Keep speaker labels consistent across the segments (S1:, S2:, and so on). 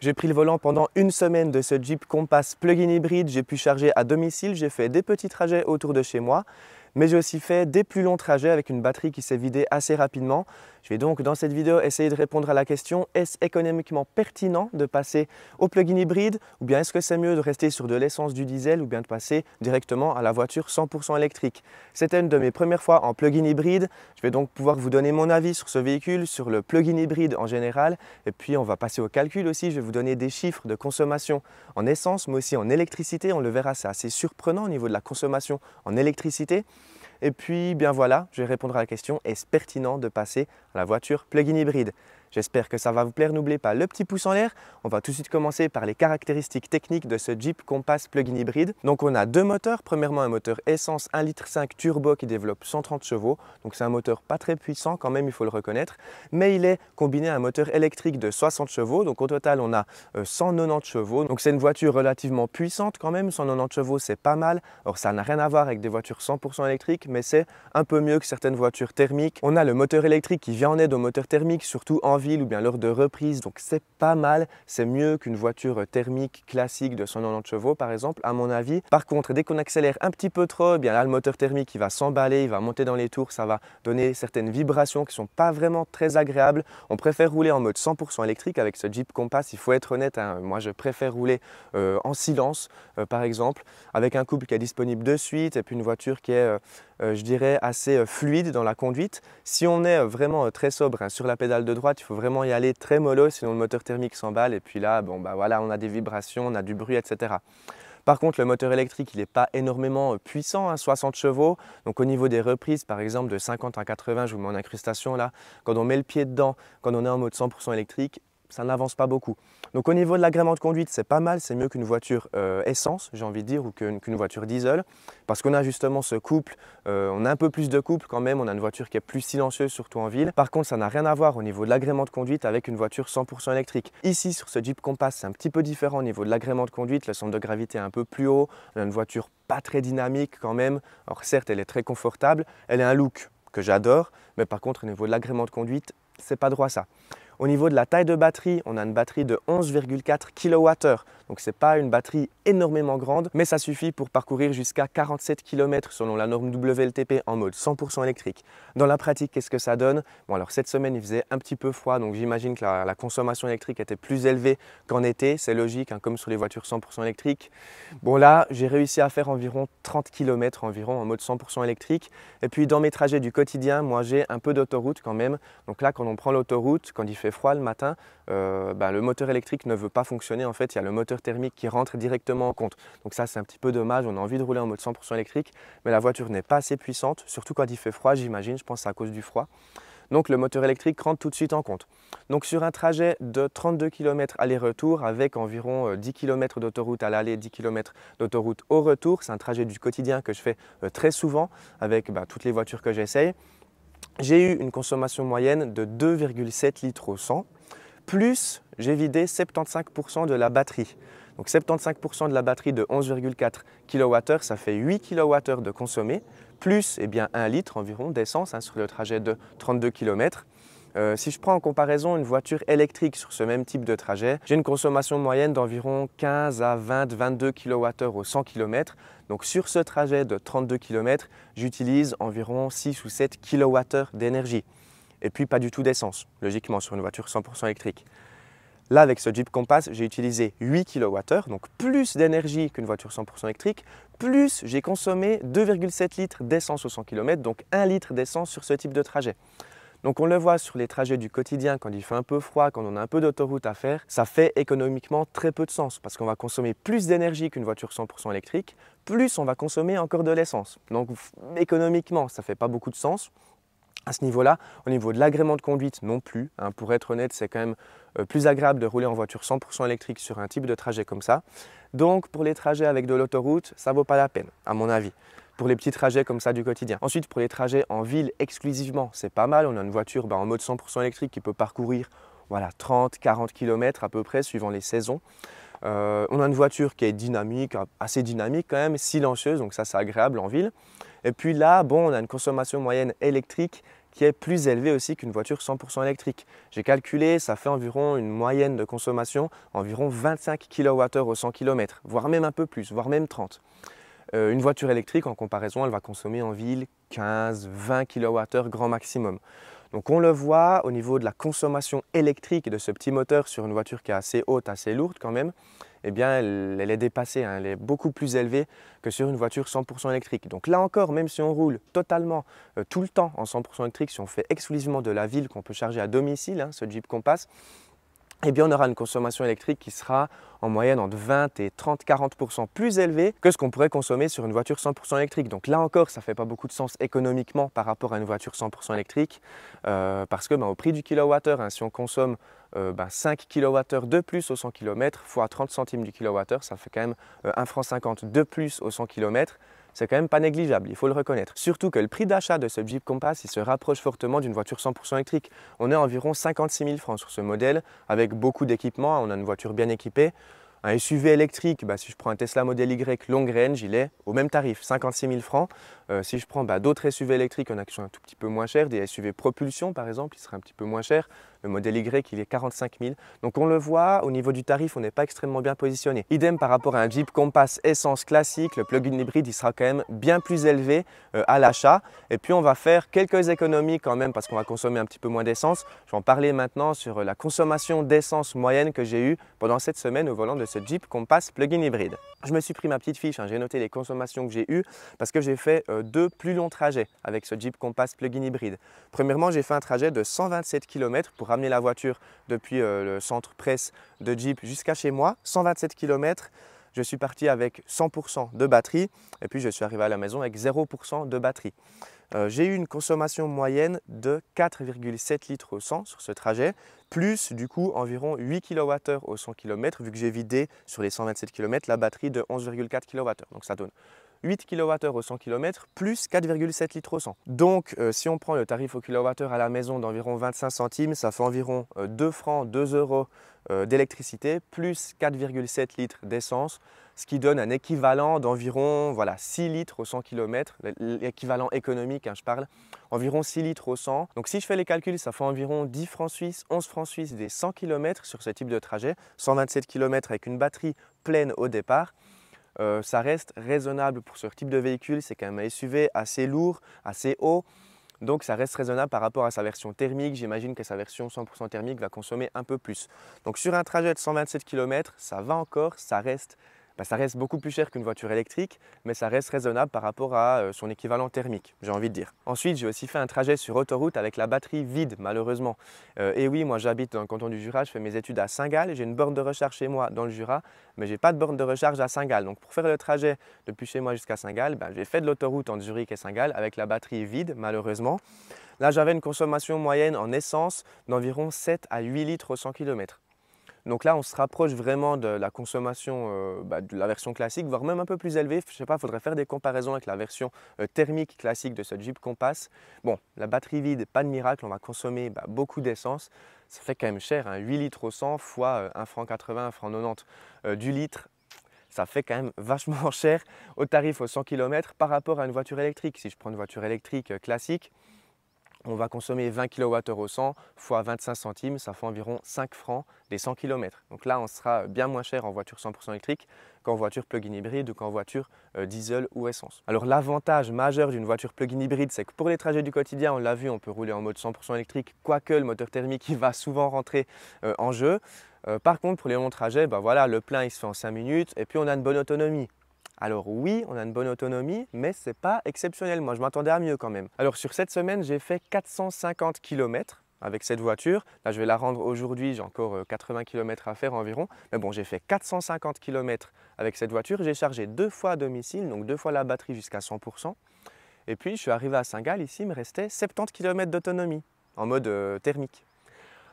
S1: J'ai pris le volant pendant une semaine de ce Jeep Compass plug-in hybride. J'ai pu charger à domicile, j'ai fait des petits trajets autour de chez moi, mais j'ai aussi fait des plus longs trajets avec une batterie qui s'est vidée assez rapidement. Je vais donc dans cette vidéo essayer de répondre à la question: est-ce économiquement pertinent de passer au plug-in hybride, ou bien est-ce que c'est mieux de rester sur de l'essence, du diesel, ou bien de passer directement à la voiture 100% électrique? C'était une de mes premières fois en plug-in hybride. Je vais donc pouvoir vous donner mon avis sur ce véhicule, sur le plug-in hybride en général, et puis on va passer au calcul aussi. Je vais vous donner des chiffres de consommation en essence, mais aussi en électricité. On le verra, c'est assez surprenant au niveau de la consommation en électricité. Et puis, bien voilà, je vais répondre à la question: est-ce pertinent de passer à la voiture plug-in hybride? J'espère que ça va vous plaire. N'oubliez pas le petit pouce en l'air. On va tout de suite commencer par les caractéristiques techniques de ce Jeep Compass plug-in hybride. Donc on a deux moteurs. Premièrement, un moteur essence 1,5 litre turbo qui développe 130 chevaux. Donc c'est un moteur pas très puissant quand même, il faut le reconnaître. Mais il est combiné à un moteur électrique de 60 chevaux. Donc au total, on a 190 chevaux. Donc c'est une voiture relativement puissante quand même. 190 chevaux, c'est pas mal. Alors ça n'a rien à voir avec des voitures 100% électriques, mais c'est un peu mieux que certaines voitures thermiques. On a le moteur électrique qui vient en aide au moteur thermique, surtout en ville ou bien lors de reprise, donc c'est pas mal, c'est mieux qu'une voiture thermique classique de 190 chevaux par exemple, à mon avis. Par contre, dès qu'on accélère un petit peu trop, eh bien là le moteur thermique il va s'emballer, il va monter dans les tours, ça va donner certaines vibrations qui sont pas vraiment très agréables. On préfère rouler en mode 100% électrique avec ce Jeep Compass, il faut être honnête, hein. Moi je préfère rouler en silence par exemple, avec un couple qui est disponible de suite et puis une voiture qui est je dirais assez fluide dans la conduite. Si on est vraiment très sobre, hein, sur la pédale de droite, il faut vraiment y aller très mollo, sinon le moteur thermique s'emballe et puis là, bon, bah voilà, on a des vibrations, on a du bruit, etc. Par contre, le moteur électrique, il n'est pas énormément puissant, hein, 60 chevaux. Donc au niveau des reprises, par exemple de 50 à 80, je vous mets en incrustation là, quand on met le pied dedans, quand on est en mode 100% électrique, ça n'avance pas beaucoup. Donc au niveau de l'agrément de conduite, c'est pas mal, c'est mieux qu'une voiture essence, j'ai envie de dire, ou qu'une voiture diesel, parce qu'on a justement ce couple, on a un peu plus de couple quand même, on a une voiture qui est plus silencieuse, surtout en ville. Par contre, ça n'a rien à voir au niveau de l'agrément de conduite avec une voiture 100% électrique. Ici, sur ce Jeep Compass, c'est un petit peu différent au niveau de l'agrément de conduite, le centre de gravité est un peu plus haut, on a une voiture pas très dynamique quand même. Alors certes, elle est très confortable, elle a un look que j'adore, mais par contre, au niveau de l'agrément de conduite, c'est pas droit ça. Au niveau de la taille de batterie, on a une batterie de 11,4 kWh. Donc ce n'est pas une batterie énormément grande, mais ça suffit pour parcourir jusqu'à 47 km selon la norme WLTP en mode 100% électrique. Dans la pratique, qu'est-ce que ça donne? Bon, alors cette semaine, il faisait un petit peu froid, donc j'imagine que la consommation électrique était plus élevée qu'en été. C'est logique, hein, comme sur les voitures 100% électriques. Bon là, j'ai réussi à faire environ 30 km environ en mode 100% électrique. Et puis dans mes trajets du quotidien, moi j'ai un peu d'autoroute quand même. Donc là, quand on prend l'autoroute, quand il fait froid le matin, le moteur électrique ne veut pas fonctionner. En fait, il y a le moteur thermique qui rentre directement en compte. Donc ça, c'est un petit peu dommage. On a envie de rouler en mode 100% électrique, mais la voiture n'est pas assez puissante, surtout quand il fait froid, j'imagine. Je pense que c'est à cause du froid. Donc le moteur électrique rentre tout de suite en compte. Donc sur un trajet de 32 km aller-retour avec environ 10 km d'autoroute à l'aller, 10 km d'autoroute au retour, c'est un trajet du quotidien que je fais très souvent avec toutes les voitures que j'essaye. J'ai eu une consommation moyenne de 2,7 litres au 100, plus j'ai vidé 75% de la batterie. Donc 75% de la batterie de 11,4 kWh, ça fait 8 kWh de consommé, plus 1 litre environ d'essence sur le trajet de 32 km. Si je prends en comparaison une voiture électrique sur ce même type de trajet, j'ai une consommation moyenne d'environ 15 à 22 kWh au 100 km. Donc sur ce trajet de 32 km, j'utilise environ 6 ou 7 kWh d'énergie. Et puis pas du tout d'essence, logiquement sur une voiture 100% électrique. Là, avec ce Jeep Compass, j'ai utilisé 8 kWh, donc plus d'énergie qu'une voiture 100% électrique, plus j'ai consommé 2,7 litres d'essence au 100 km, donc 1 litre d'essence sur ce type de trajet. Donc on le voit sur les trajets du quotidien, quand il fait un peu froid, quand on a un peu d'autoroute à faire, ça fait économiquement très peu de sens parce qu'on va consommer plus d'énergie qu'une voiture 100% électrique, plus on va consommer encore de l'essence. Donc économiquement, ça ne fait pas beaucoup de sens. À ce niveau-là, au niveau de l'agrément de conduite non plus, hein, pour être honnête, c'est quand même plus agréable de rouler en voiture 100% électrique sur un type de trajet comme ça. Donc pour les trajets avec de l'autoroute, ça ne vaut pas la peine, à mon avis, pour les petits trajets comme ça du quotidien. Ensuite, pour les trajets en ville exclusivement, c'est pas mal. On a une voiture en mode 100% électrique qui peut parcourir 30-40 km à peu près, suivant les saisons. On a une voiture qui est dynamique, assez dynamique quand même, silencieuse, donc ça c'est agréable en ville. Et puis là, on a une consommation moyenne électrique qui est plus élevé aussi qu'une voiture 100% électrique. J'ai calculé, ça fait environ une moyenne de consommation, environ 25 kWh au 100 km, voire même un peu plus, voire même 30. Une voiture électrique, en comparaison, elle va consommer en ville 15-20 kWh grand maximum. Donc on le voit au niveau de la consommation électrique de ce petit moteur sur une voiture qui est assez haute, assez lourde quand même, eh bien elle est dépassée, hein, elle est beaucoup plus élevée que sur une voiture 100% électrique. Donc là encore, même si on roule totalement, tout le temps en 100% électrique, si on fait exclusivement de la ville qu'on peut charger à domicile, hein, ce Jeep Compass, eh bien on aura une consommation électrique qui sera en moyenne entre 20 et 30-40% plus élevée que ce qu'on pourrait consommer sur une voiture 100% électrique. Donc là encore, ça ne fait pas beaucoup de sens économiquement par rapport à une voiture 100% électrique parce que au prix du kilowattheure, hein, si on consomme 5 kWh de plus au 100 km fois 30 centimes du kilowattheure, ça fait quand même 1,50 franc de plus au 100 km. C'est quand même pas négligeable, il faut le reconnaître. Surtout que le prix d'achat de ce Jeep Compass, il se rapproche fortement d'une voiture 100% électrique. On est à environ 56 000 francs sur ce modèle, avec beaucoup d'équipements. On a une voiture bien équipée. Un SUV électrique, si je prends un Tesla Model Y long range, il est au même tarif, 56 000 francs. Si je prends d'autres SUV électriques, on a qui sont un tout petit peu moins chers, des SUV propulsion par exemple, il serait un petit peu moins cher. Le Model Y, il est 45 000. Donc on le voit, au niveau du tarif, on n'est pas extrêmement bien positionné. Idem par rapport à un Jeep Compass essence classique, le plug-in hybride, il sera quand même bien plus élevé à l'achat. Et puis on va faire quelques économies quand même parce qu'on va consommer un petit peu moins d'essence. Je vais en parler maintenant sur la consommation d'essence moyenne que j'ai eue pendant cette semaine au volant de ce Jeep Compass plug-in hybride. Je me suis pris ma petite fiche, hein, j'ai noté les consommations que j'ai eues parce que j'ai fait deux plus longs trajets avec ce Jeep Compass plug-in hybride. Premièrement, j'ai fait un trajet de 127 km pour ramener la voiture depuis le centre presse de Jeep jusqu'à chez moi. 127 km, je suis parti avec 100% de batterie et puis je suis arrivé à la maison avec 0% de batterie. J'ai eu une consommation moyenne de 4,7 litres au 100 sur ce trajet, plus du coup environ 8 kWh au 100 km, vu que j'ai vidé sur les 127 km la batterie de 11,4 kWh. Donc ça donne 8 kWh au 100 km plus 4,7 litres au 100. Donc si on prend le tarif au kWh à la maison d'environ 25 centimes, ça fait environ 2 francs, 2 euros d'électricité plus 4,7 litres d'essence, ce qui donne un équivalent d'environ 6 litres au 100 km, l'équivalent économique, hein, je parle, environ 6 litres au 100. Donc si je fais les calculs, ça fait environ 10 francs suisses, 11 francs suisses des 100 km sur ce type de trajet, 127 km avec une batterie pleine au départ. Ça reste raisonnable pour ce type de véhicule, c'est quand même un SUV assez lourd, assez haut. Donc ça reste raisonnable par rapport à sa version thermique. J'imagine que sa version 100% thermique va consommer un peu plus. Donc sur un trajet de 127 km, ça va encore, ça reste beaucoup plus cher qu'une voiture électrique, mais ça reste raisonnable par rapport à son équivalent thermique, j'ai envie de dire. Ensuite, j'ai aussi fait un trajet sur autoroute avec la batterie vide, malheureusement. Et oui, moi j'habite dans le canton du Jura, je fais mes études à Saint-Gall, j'ai une borne de recharge chez moi dans le Jura, mais je n'ai pas de borne de recharge à Saint-Gall. Donc pour faire le trajet depuis chez moi jusqu'à Saint-Gall, j'ai fait de l'autoroute entre Zurich et Saint-Gall avec la batterie vide, malheureusement. Là, j'avais une consommation moyenne en essence d'environ 7 à 8 litres au 100 km. Donc là, on se rapproche vraiment de la consommation de la version classique, voire même un peu plus élevée. Je ne sais pas, il faudrait faire des comparaisons avec la version thermique classique de ce Jeep Compass. Bon, la batterie vide, pas de miracle, on va consommer beaucoup d'essence. Ça fait quand même cher, hein, 8 litres au 100 fois 1,80 franc, 1,90 franc du litre. Ça fait quand même vachement cher au tarif au 100 km par rapport à une voiture électrique. Si je prends une voiture électrique classique, on va consommer 20 kWh au 100 fois 25 centimes, ça fait environ 5 francs des 100 km. Donc là, on sera bien moins cher en voiture 100% électrique qu'en voiture plug-in hybride ou qu'en voiture diesel ou essence. Alors l'avantage majeur d'une voiture plug-in hybride, c'est que pour les trajets du quotidien, on l'a vu, on peut rouler en mode 100% électrique, quoique le moteur thermique il va souvent rentrer en jeu. Par contre, pour les longs trajets, le plein il se fait en 5 minutes et puis on a une bonne autonomie. Alors oui, on a une bonne autonomie, mais ce n'est pas exceptionnel. Moi, je m'attendais à mieux quand même. Alors sur cette semaine, j'ai fait 450 km avec cette voiture. Là, je vais la rendre aujourd'hui, j'ai encore 80 km à faire environ. Mais bon, j'ai fait 450 km avec cette voiture. J'ai chargé 2 fois à domicile, donc 2 fois la batterie jusqu'à 100%. Et puis, je suis arrivé à Saint-Gall. Ici, il me restait 70 km d'autonomie en mode thermique.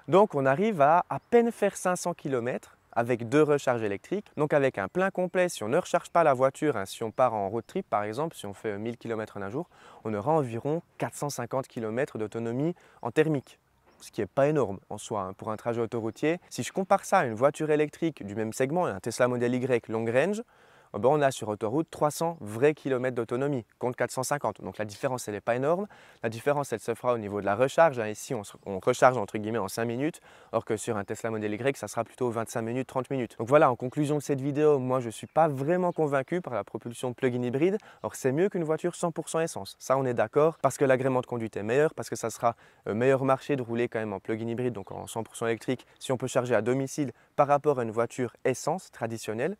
S1: Donc, on arrive à peine faire 500 km avec 2 recharges électriques. Donc avec un plein complet, si on ne recharge pas la voiture, hein, si on part en road trip par exemple, si on fait 1000 km en un jour, on aura environ 450 km d'autonomie en thermique. Ce qui n'est pas énorme en soi hein, pour un trajet autoroutier. Si je compare ça à une voiture électrique du même segment, un Tesla Model Y long range, ben, on a sur autoroute 300 vrais kilomètres d'autonomie contre 450. Donc la différence, elle n'est pas énorme. La différence, elle se fera au niveau de la recharge. Ici, on recharge entre guillemets en 5 minutes, alors que sur un Tesla Model Y, ça sera plutôt 25 minutes, 30 minutes. Donc voilà, en conclusion de cette vidéo, moi je ne suis pas vraiment convaincu par la propulsion plug-in hybride. Alors c'est mieux qu'une voiture 100% essence, ça on est d'accord, parce que l'agrément de conduite est meilleur, parce que ça sera meilleur marché de rouler quand même en plug-in hybride, donc en 100% électrique, si on peut charger à domicile par rapport à une voiture essence traditionnelle.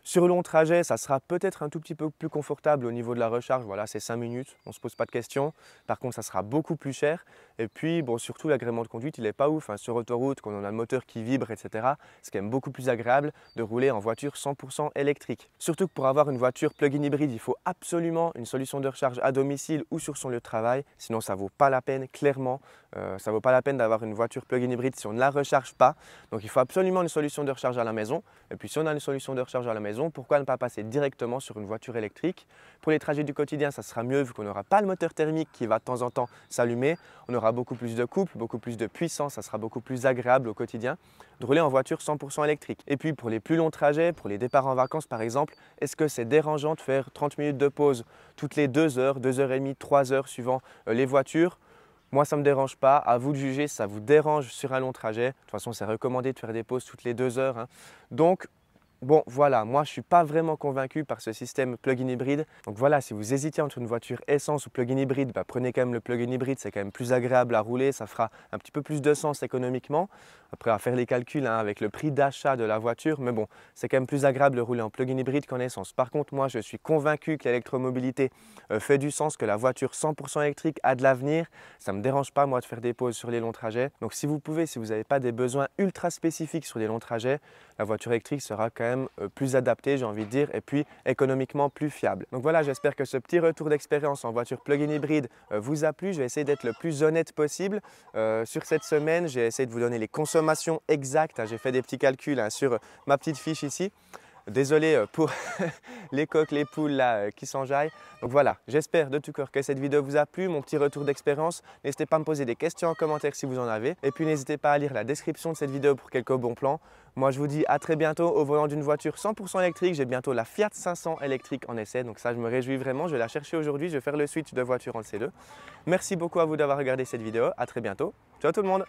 S1: Sur long trajet, ça sera peut-être un tout petit peu plus confortable au niveau de la recharge. Voilà, c'est 5 minutes, on ne se pose pas de questions. Par contre, ça sera beaucoup plus cher. Et puis, bon, surtout, l'agrément de conduite, il n'est pas ouf. Sur autoroute, quand on a le moteur qui vibre, etc., c'est quand même beaucoup plus agréable de rouler en voiture 100% électrique. Surtout que pour avoir une voiture plug-in hybride, il faut absolument une solution de recharge à domicile ou sur son lieu de travail. Sinon, ça ne vaut pas la peine, clairement. Ça ne vaut pas la peine d'avoir une voiture plug-in hybride si on ne la recharge pas. Donc, il faut absolument une solution de recharge à la maison. Et puis, si on a une solution de recharge à la maison, pourquoi ne pas passer directement sur une voiture électrique? Pour les trajets du quotidien, ça sera mieux vu qu'on n'aura pas le moteur thermique qui va de temps en temps s'allumer. On aura beaucoup plus de couple, beaucoup plus de puissance, ça sera beaucoup plus agréable au quotidien de rouler en voiture 100% électrique. Et puis pour les plus longs trajets, pour les départs en vacances par exemple, est-ce que c'est dérangeant de faire 30 minutes de pause toutes les 2 heures, 2 heures et demie, 3 heures suivant les voitures? Moi, ça ne me dérange pas. À vous de juger si ça vous dérange sur un long trajet. De toute façon, c'est recommandé de faire des pauses toutes les 2 heures. Donc, bon, voilà, moi je ne suis pas vraiment convaincu par ce système plug-in hybride. Donc voilà, si vous hésitez entre une voiture essence ou plug-in hybride, prenez quand même le plug-in hybride, c'est quand même plus agréable à rouler, ça fera un petit peu plus de sens économiquement. Après, à faire les calculs avec le prix d'achat de la voiture, mais bon, c'est quand même plus agréable de rouler en plug-in hybride qu'en essence. Par contre, moi je suis convaincu que l'électromobilité fait du sens, que la voiture 100% électrique a de l'avenir. Ça ne me dérange pas moi de faire des pauses sur les longs trajets. Donc si vous pouvez, si vous n'avez pas des besoins ultra spécifiques sur les longs trajets, la voiture électrique sera quand même plus adaptée, j'ai envie de dire, et puis économiquement plus fiable. Donc voilà, j'espère que ce petit retour d'expérience en voiture plug-in hybride vous a plu. Je vais essayer d'être le plus honnête possible. Sur cette semaine, j'ai essayé de vous donner les consommations exactes. J'ai fait des petits calculs sur ma petite fiche ici. Désolé pour les coqs, les poules là, qui s'enjaillent. Donc voilà, j'espère de tout cœur que cette vidéo vous a plu, mon petit retour d'expérience. N'hésitez pas à me poser des questions en commentaire si vous en avez. Et puis n'hésitez pas à lire la description de cette vidéo pour quelques bons plans. Moi je vous dis à très bientôt au volant d'une voiture 100% électrique. J'ai bientôt la Fiat 500 électrique en essai. Donc ça je me réjouis vraiment, je vais la chercher aujourd'hui. Je vais faire le switch de voiture en C2. Merci beaucoup à vous d'avoir regardé cette vidéo. À très bientôt. Ciao tout le monde.